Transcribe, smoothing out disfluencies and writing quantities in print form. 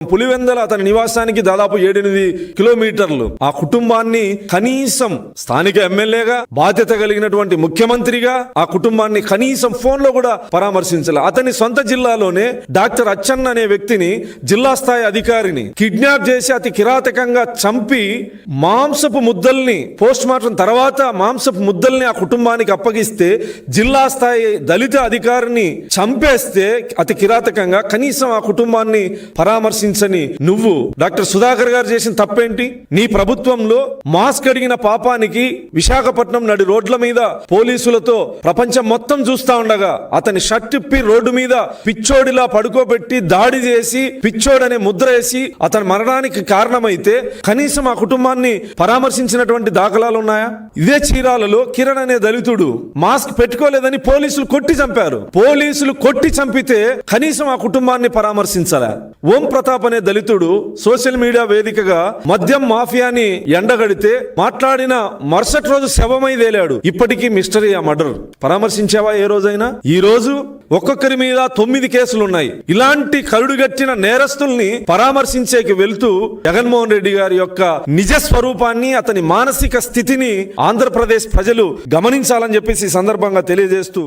పులివెందల అతని నివాసానికి దాదాపు 7-8 కిలోమీటర్లు. ఆ కుటుంబాన్ని కనీసం స్థానిక ఎమ్మెల్యేగా, బాధ్యత కలిగినటువంటి ముఖ్యమంత్రిగా ఆ కుటుంబాన్ని కనీసం ఫోన్ లో కూడా పరామర్శించాలి. అతని సొంత జిల్లాలోనే డాక్టర్ అచ్చన్న అనే వ్యక్తిని, జిల్లా స్థాయి అధికారిని కిడ్నాప్ చేసి అతి కిరాతకంగా చంపి మాంసపు ముద్దల్ని పోస్ట్ మార్టం తర్వాత మాంసపు ముద్దల్ని ఆ కుటుంబానికి అప్పగిస్తే, జిల్లా స్థాయి దళిత అధికారిని చంపేస్తే అతి కిరాతకంగా కనీసం ఆ కుటుంబాన్ని పరామర్శించని నువ్వు డాక్టర్ సుధాకర్ గారు చేసిన తప్పేంటి? నీ ప్రభుత్వంలో మాస్క్ అడిగిన పాపానికి విశాఖపట్నం నడి రోడ్ల మీద పోలీసులతో ప్రపంచం మొత్తం చూస్తా ఉండగా అతని షర్ట్ ఇప్పి రోడ్డు మీద పిచ్చోడిలా పడుకోబెట్టి దాడి చేసి పిచ్చోడనే ముద్ర వేసి అతని మరణానికి కారణమైతే కనీసం ఆ కుటుంబాన్ని పరామర్శించినటువంటి దాఖలాలు ఉన్నాయా? ఇదే చీరాలలో కిరణ్ అనే దళితుడు మాస్క్ పెట్టుకోలేదని పోలీసులు కొట్టి చంపారు. పోలీసులు కొట్టి చంపితే కనీసం ఆ కుటుంబాన్ని పరామర్శించాలా? ఓం ప్రతాప్ అనే దళితుడు సోషల్ మీడియా వేదికగా మద్యం మాఫియాని ఎండగడితే మాట్లాడిన మరుసటి రోజు శవమై తేలాడు. ఇప్పటికీ మిస్టరీ ఆ మర్డర్. పరామర్శించావా ఏ రోజైనా? ఈ రోజు ఒక్కొక్కరి మీద 9 కేసులు ఉన్నాయి. ఇలాంటి కరుడుగట్టిన నేరస్తుల్ని పరామర్శించేకి వెళ్తూ జగన్మోహన్ రెడ్డి గారి యొక్క నిజ స్వరూపాన్ని, అతని మానసిక స్థితిని ఆంధ్రప్రదేశ్ ప్రజలు గమనించాలని చెప్పేసి ఈ సందర్భంగా తెలియజేస్తూ